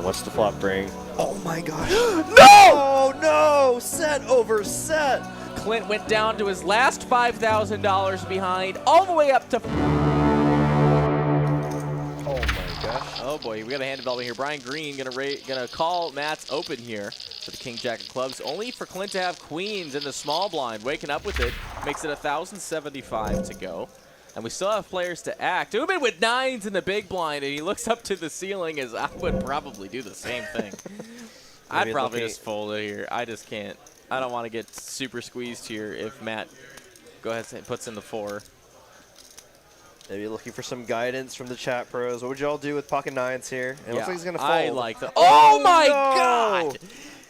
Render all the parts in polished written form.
And what's the flop bring? Oh my gosh. No! Oh no! Set over set! Clint went down to his last $5,000 behind, all the way up to... Oh my gosh. Oh boy, we got a hand development here. Brian Green gonna call Matt's open here for the King Jack of clubs, only for Clint to have queens in the small blind. Waking up with it, makes it 1,075 to go. And we still have players to act. Uman with nines in the big blind, and he looks up to the ceiling as I would probably do the same thing. I'd probably just fold it here. I just can't. I don't want to get super squeezed here if Matt go ahead and puts in the 4. Maybe looking for some guidance from the chat pros. What would y'all do with pocket nines here? It looks like he's going to fold. I like that. Oh my God!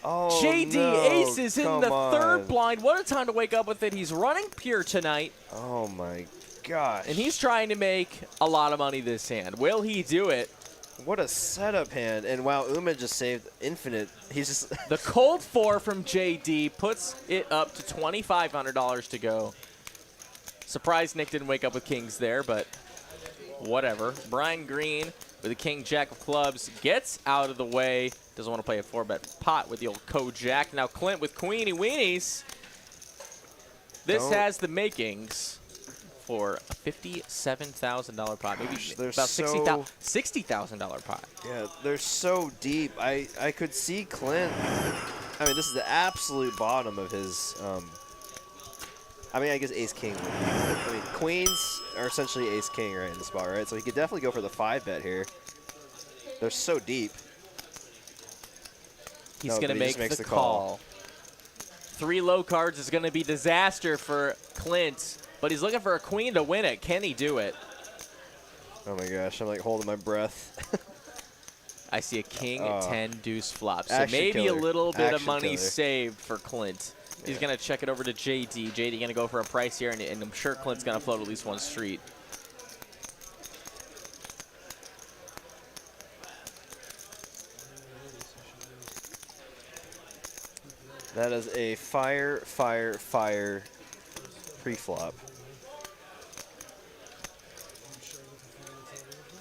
Oh, JD no. Aces in the third blind. What a time to wake up with it. He's running pure tonight. Oh my gosh. And he's trying to make a lot of money this hand. Will he do it? What a setup hand. And wow, Uma just saved infinite. He's just... The cold 4 from JD puts it up to $2,500 to go. Surprised Nick didn't wake up with kings there, but whatever. Brian Green with the King Jack of clubs gets out of the way. Doesn't want to play a 4-bet pot with the old co-jack. Now Clint with queenie weenies. This has the makings for a $57,000 pot. Maybe about $60,000 pot. Yeah, they're so deep. I could see Clint. I mean, this is the absolute bottom of his. I mean, I guess ace king. I mean, queens are essentially ace king right in the spot, right? So he could definitely go for the 5-bet here. They're so deep. He's going to make the call. 3 low cards is going to be disaster for Clint, but he's looking for a queen to win it. Can he do it? Oh my gosh, I'm like holding my breath. I see a king 10 deuce flop. So maybe a little bit of money killer. saved for Clint. He's going to check it over to JD. JD going to go for a price here, and I'm sure Clint's going to float at least one street. That is a fire, fire, fire pre-flop.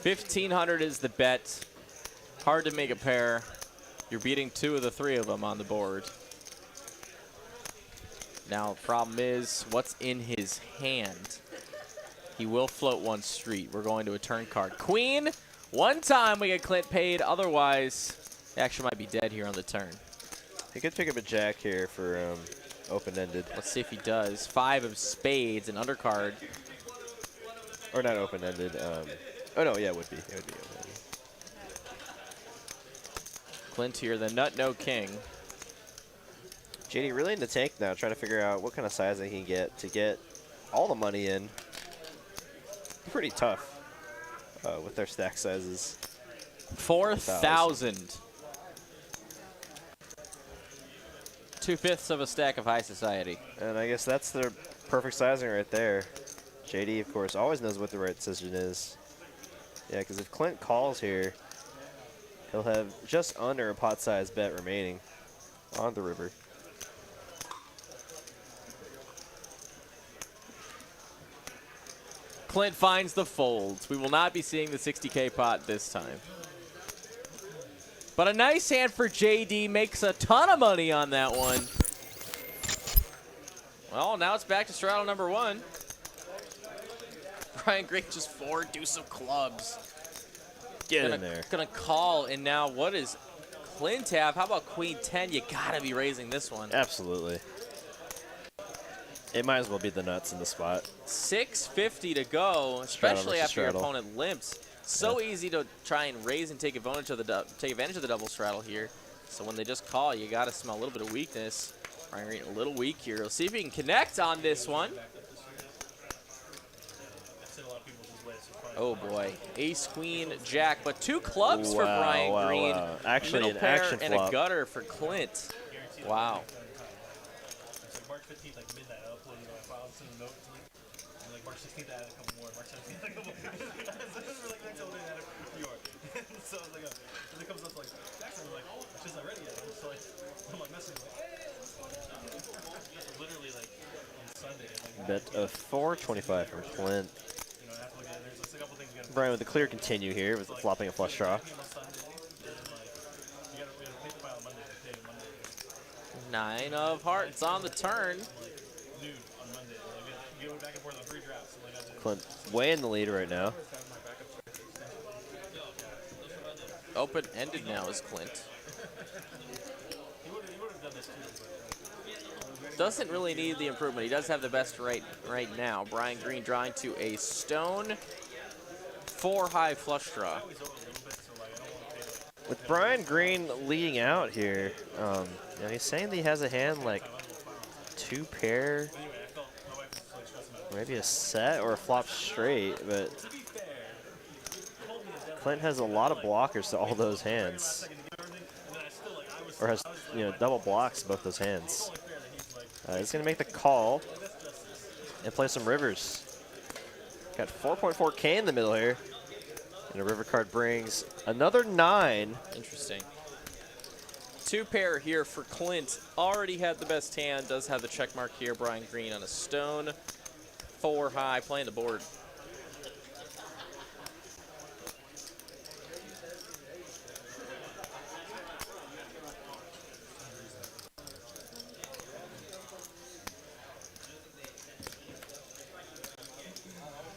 1,500 is the bet. Hard to make a pair. You're beating 2 of the 3 of them on the board. Now, the problem is, what's in his hand? He will float one street. We're going to a turn card. Queen, one time we get Clint paid. Otherwise, he actually might be dead here on the turn. He could pick up a jack here for open-ended. Let's see if he does. 5 of spades, an undercard. Or not open-ended. Oh, no, yeah, it would be. It would be open-ended. Clint here, the nut, no king. JD really in the tank now, trying to figure out what kind of sizing he can get to get all the money in. Pretty tough with their stack sizes. 4,000. 2/5 of a stack of high society. And I guess that's their perfect sizing right there. JD, of course, always knows what the right decision is. Yeah, because if Clint calls here, he'll have just under a pot-sized bet remaining on the river. Clint finds the folds. We will not be seeing the 60K pot this time. But a nice hand for JD, makes a ton of money on that one. Well, now it's back to straddle number 1. Brian Green just 4 deuce of clubs. Get in there. Gonna call, and now what does Clint have? How about queen 10? You gotta be raising this one. Absolutely. It might as well be the nuts in the spot. 650 to go, especially after your opponent limps. So easy to try and raise and take advantage of the double straddle here. So when they just call, you got to smell a little bit of weakness. Brian Green a little weak here. We'll see if he can connect on this one. Oh boy, ace, queen, jack, but 2 clubs for Brian Green. Actually, middle an pair action and flop. a gutter for Clint. Wow. March 15th, like midnight, I uploaded a file, sent a note to me. And like March 16th, I added a couple more. March 17th, a couple more. So this was like next couple days, I added a few more. So it's like, and it comes up like, Jackson, I'm like, oh, it's just not ready yet. So like, I'm like messaging, like, hey, what's going on? Just literally like on Sunday. Like, Bet of 425 for Clint. you know, I have to look at it. There's a couple things you gotta Brian with a clear continue here with flopping a flush draw. 9 of hearts on the turn. Noon on Monday. Like, go back and forth on 3 drafts. Like, I did. Clint way in the lead right now. Open-ended now is Clint. He would have done this too. Doesn't really need the improvement. He does have the best right now. Brian Green drawing to a stone 4-high flush draw. With Brian Green leading out here, you know, he's saying that he has a hand like 2 pair, maybe a set or a flop straight, but Clint has a lot of blockers to all those hands, or has, you know, double blocks both those hands. He's gonna make the call and play some rivers. Got 4.4K in the middle here. And a river card brings another 9. Interesting. 2 pair here for Clint. Already had the best hand. Does have the check mark here. Brian Green on a stone. 4 high, playing the board.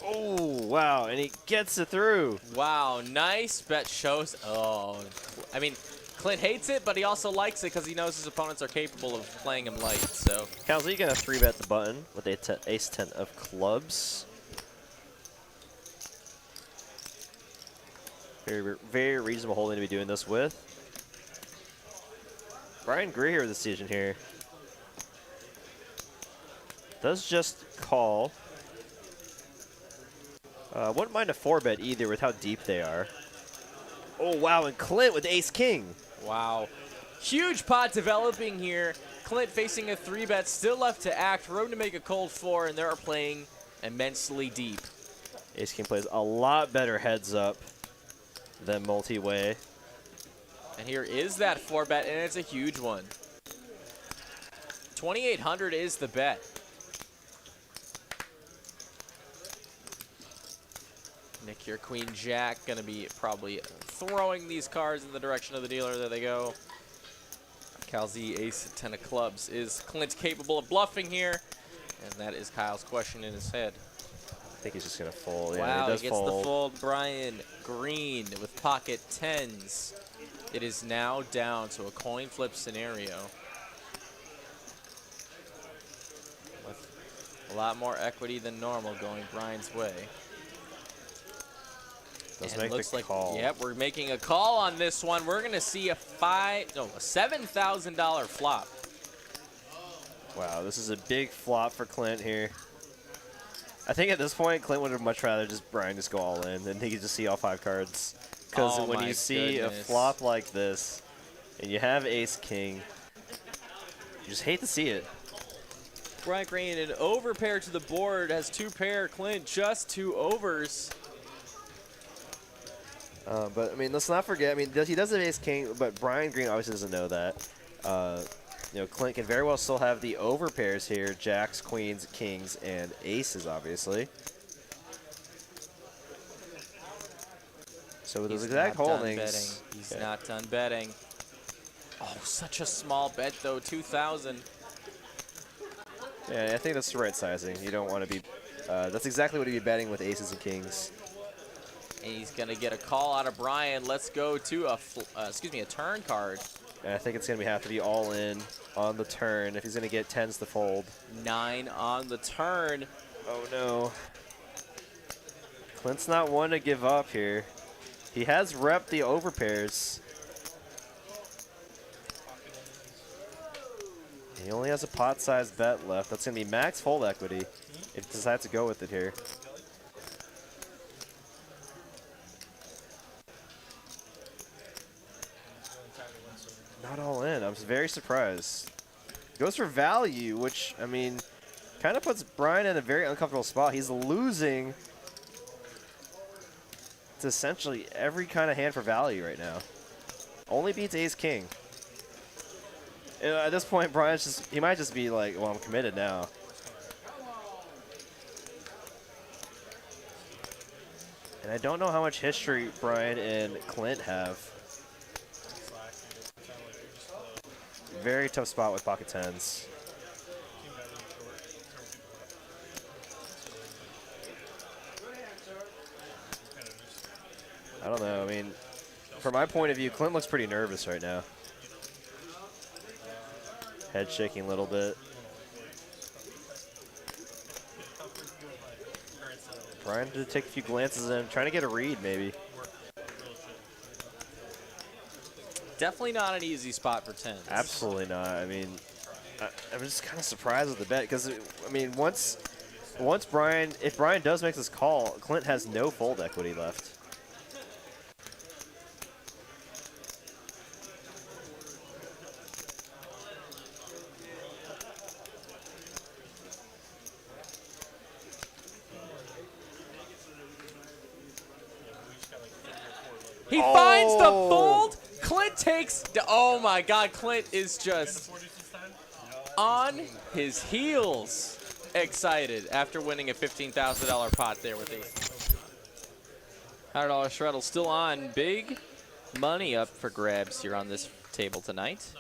Oh, wow, and he gets it through. Wow, nice bet shows. Oh, I mean, Clint hates it, but he also likes it because he knows his opponents are capable of playing him light, so. Calzy gonna 3-bet the button with ace 10 of clubs. Very, very reasonable holding to be doing this with. Brian Greer with the decision here. Does just call. Wouldn't mind a 4-bet either with how deep they are. Oh, wow, and Clint with ace-king. Wow. Huge pot developing here. Clint facing a 3-bet, still left to act, room to make a cold 4, and they're playing immensely deep. Ace-king plays a lot better heads up than multi-way. And here is that 4-bet, and it's a huge one. 2,800 is the bet. Nick here, Queen Jack, gonna be probably throwing these cards in the direction of the dealer. There they go. Calzy, ace 10 of clubs. Is Clint capable of bluffing here? And that is Kyle's question in his head. I think he's just gonna fold. Yeah, Wow, he does he gets fold. the fold. Brian Green with pocket 10s. It is now down to a coin flip scenario. With a lot more equity than normal going Brian's way. Does And make looks the like, call. yep, we're making a call on this one. We're gonna see a $7,000 flop. Wow, this is a big flop for Clint here. I think at this point, Clint would have much rather just Brian just go all in, and he could just see all 5 cards. Because Oh when my you see goodness. a flop like this, and you have ace-king, you just hate to see it. Brian Green, an overpair to the board, has 2 pair. Clint just 2 overs. But, I mean, let's not forget, I mean, he does have ace-king, but Brian Green obviously doesn't know that. You know, Clint can very well still have the overpairs here, jacks, queens, kings, and aces, obviously. So with those exact holdings. He's not done betting. Oh, such a small bet, though, 2,000. Yeah, I think that's the right sizing. You don't want to be, that's exactly what he'd be betting with aces and kings. And he's gonna get a call out of Brian. Let's go to a, a turn card. And I think it's gonna have to be all in on the turn if he's gonna get 10s to fold. 9 on the turn. Oh no. Clint's not one to give up here. He has repped the overpairs. He only has a pot-sized bet left. That's gonna be max fold equity if he decides to go with it here. Not all in. I'm very surprised. Goes for value, which, I mean, kind of puts Brian in a very uncomfortable spot. He's losing to essentially every kind of hand for value right now. Only beats ace-king. At this point, Brian's just, he might just be like, well, I'm committed now. And I don't know how much history Brian and Clint have. very tough spot with pocket tens. I don't know. I mean, from my point of view, Clint looks pretty nervous right now. Head shaking a little bit. Trying to take a few glances in, trying to get a read maybe. Definitely not an easy spot for tens. Absolutely not. I mean, I'm just kind of surprised with the bet because, I mean, once Brian, if Brian does make this call, Clint has no fold equity left. He finds the fold. Clint takes. Oh my God, Clint is just on his heels, excited after winning a $15,000 pot there with ACES. $100 shreddle still on. Big money up for grabs here on this table tonight.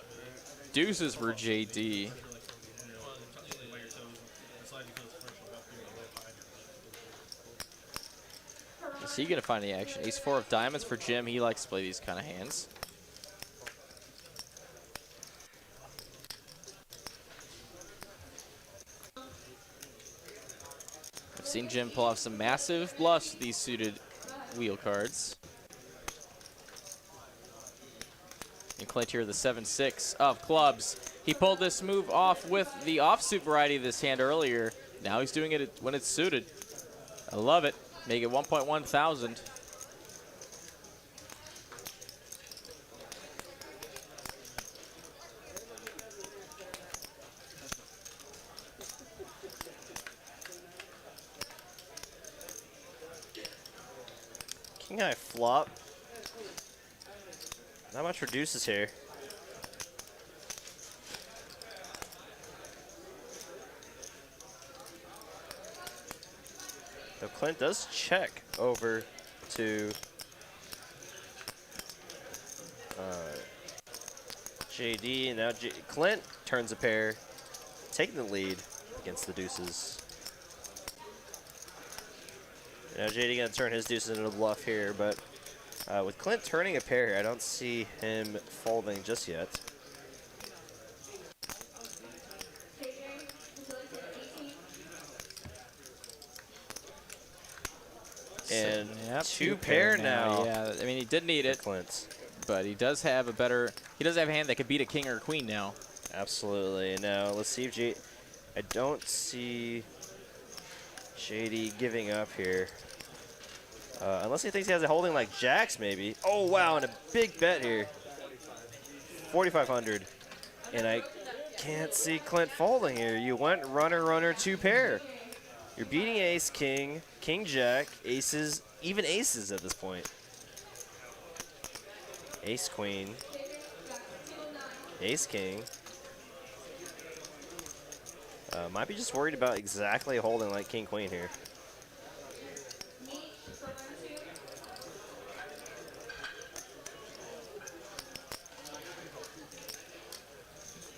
Deuces for JD. Is he gonna find the action? Ace-4 of diamonds for Jim. He likes to play these kind of hands. I've seen Jim pull off some massive bluffs with these suited wheel cards. And Clint here, the 7-6 of clubs. He pulled this move off with the offsuit variety of this hand earlier. Now he's doing it when it's suited. I love it. Make it 1.1 thousand. King high flop. Not much reduces here. So Clint does check over to JD, and now Clint turns a pair, taking the lead against the deuces. Now JD gonna turn his deuces into a bluff here, but with Clint turning a pair here, I don't see him folding just yet. And Yep, two pair now. Yeah, I mean, he did need it, Clint. but he does have a better, he does have a hand that could beat a king or a queen now. Absolutely. Now, let's see if I don't see JD giving up here. Unless he thinks he has a holding like jacks, maybe. Oh, wow, and a big bet here. 4,500. And I can't see Clint folding here. You went runner, runner, two pair. You're beating ace, king, king, jack, aces, even aces at this point. Ace, queen, ace, king. Might be just worried about exactly holding like king, queen here.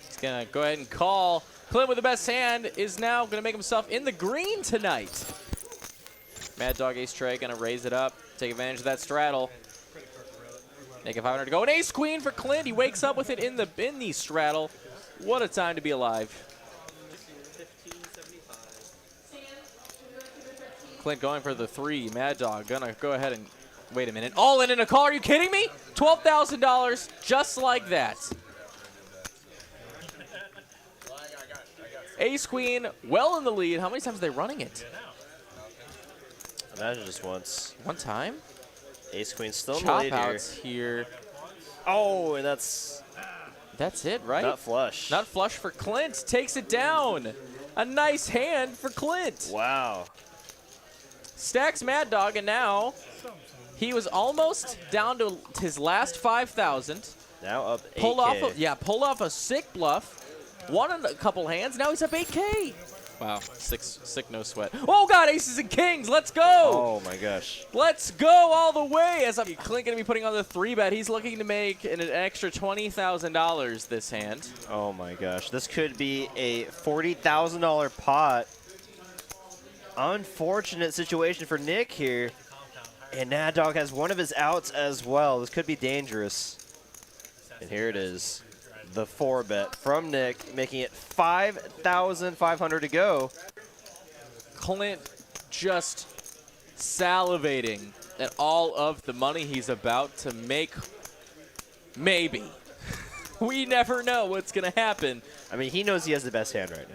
He's gonna go ahead and call. Clint with the best hand is now gonna make himself in the green tonight. Mad Dog Ace Trey gonna raise it up, take advantage of that straddle. Make it 500 to go. An ace queen for Clint. He wakes up with it in the straddle. What a time to be alive. Clint going for the 3. Mad Dog gonna go ahead and wait a minute. All in a call. Are you kidding me? $12,000 just like that. Ace Queen well in the lead. How many times are they running it? Imagine just once. One time? Ace queen still in the Chop lead outs here. Oh, and that's it, right? not flush. Not flush for Clint. Takes it down. A nice hand for Clint. Wow. Stacks Mad Dog, and now he was almost down to his last 5,000. Now up 8K. Pulled off a sick bluff. Won a couple hands. Now he's up 8K. Wow, sick no sweat. Oh God, aces and kings, let's go! Oh my gosh. Let's go all the way. As Clint gonna be putting on the 3-bet. He's looking to make an extra $20,000 this hand. Oh my gosh. This could be a $40,000 pot. Unfortunate situation for Nick here. And Mad Dog has one of his outs as well. This could be dangerous. And here it is. The 4-bet from Nick, making it 5,500 to go. Clint just salivating at all of the money he's about to make. Maybe. We never know what's going to happen. I mean, he knows he has the best hand right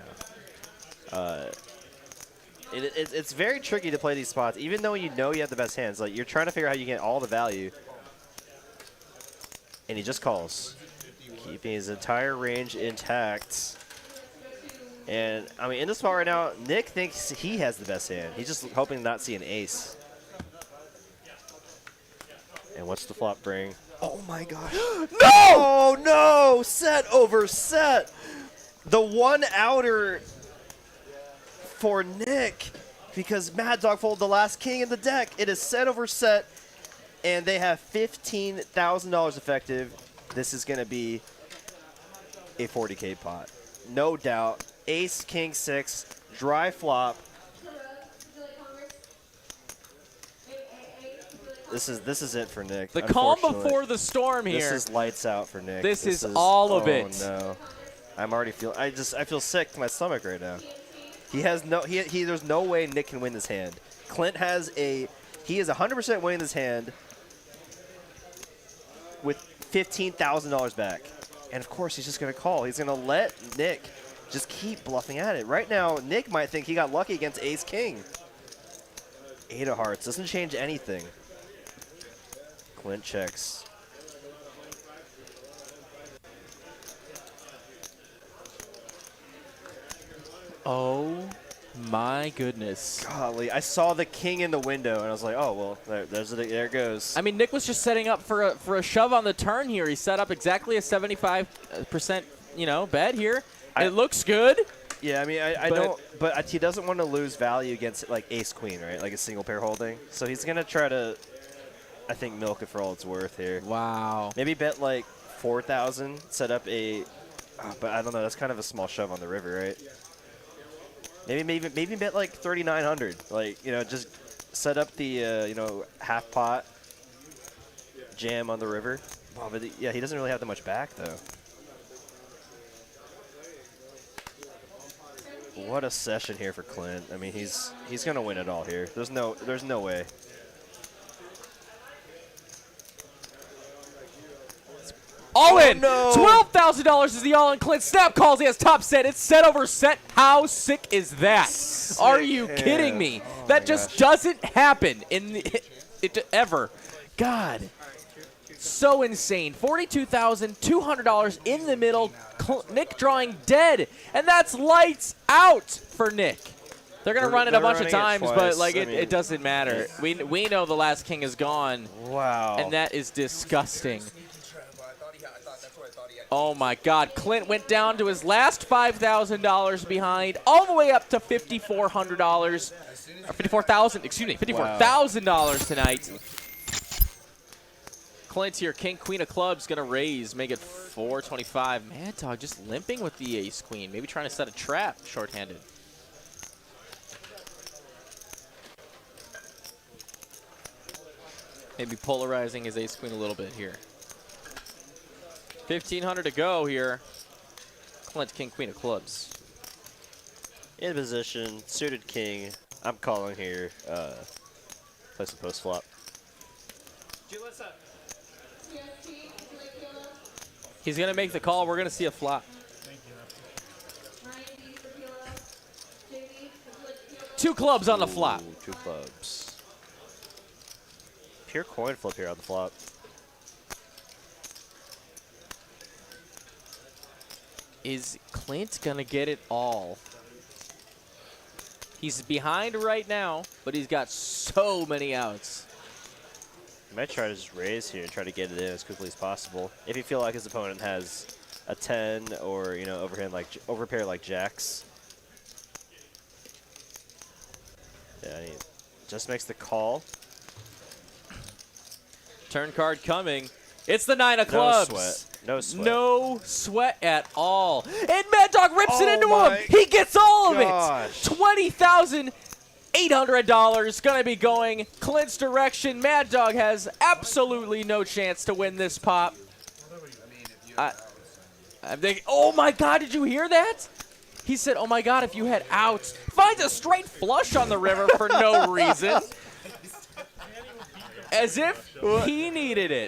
now. It's very tricky to play these spots, even though you know you have the best hands. Like, you're trying to figure out how you get all the value. And he just calls, keeping his entire range intact. And, I mean, in this spot right now, Nick thinks he has the best hand. He's just hoping to not see an ace. And what's the flop bring? Oh, my gosh. No! Oh, no! Set over set. The one outer for Nick, because Mad Dog folded the last king in the deck. It is set over set, and they have $15,000 effective. This is going to be a 40K pot. No doubt. Ace, king, 6, dry flop. This is it for Nick. The calm before the storm here. This is lights out for Nick. This is all of it. Oh no. I'm already feeling I feel sick to my stomach right now. He has no there's no way Nick can win this hand. Clint has he is 100% winning this hand with $15,000 back. And of course he's just going to call. He's going to let Nick just keep bluffing at it. Right now, Nick might think he got lucky against Ace King. 8 of hearts doesn't change anything. Clint checks. Oh my goodness. Golly, I saw the king in the window and I was like, oh well, there it goes. I mean, Nick was just setting up for a shove on the turn here. He set up exactly a 75%, bet here. It looks good. Yeah, I mean, I don't, but he doesn't want to lose value against like Ace Queen, right? Like a single pair holding. So he's gonna try to, I think, milk it for all it's worth here. Wow. Maybe bet like 4,000, set up but I don't know. That's kind of a small shove on the river, right? Maybe bet like 3,900. Like, just set up the half pot jam on the river. Wow, but yeah, he doesn't really have that much back though. What a session here for Clint. I mean, he's gonna win it all here. There's no way. All in. No. $12,000 is the all-in. Clint snap calls. He has top set. It's set over set. How sick is that? Sick. Are you kidding me? Oh That just doesn't happen ever. God. So insane. $42,200 in the middle. Nick drawing dead. And that's lights out for Nick. They're going to run it a bunch of times, but it doesn't matter. We know the last king is gone. Wow. And that is disgusting. Oh my God, Clint went down to his last $5,000 behind, all the way up to $5,400, or $54,000 tonight. Clint's here, king, queen of clubs, gonna raise, make it 425. Mad Dog just limping with the ace queen, maybe trying to set a trap shorthanded. Maybe polarizing his ace queen a little bit here. 1,500 to go here. Clint, king, queen of clubs. In position, suited king. I'm calling here. Play some post flop. He's gonna make the call. We're gonna see a flop. 2 clubs on the flop. Ooh, 2 clubs. Pure coin flip here on the flop. Is Clint gonna get it all? He's behind right now, but he's got so many outs. He might try to just raise here and try to get it in as quickly as possible. If you feel like his opponent has a 10 or overpair like jacks. Yeah, he just makes the call. Turn card coming. It's the 9 of clubs. No sweat. No sweat. No sweat at all. And Mad Dog rips it into my him. He gets all of gosh. it. $20,800 going to be going Clint's direction. Mad Dog has absolutely no chance to win this pop. I'm thinking, oh my God, did you hear that? He said, oh my God, if you had outs. Finds a straight flush on the river for no reason. As if he needed it.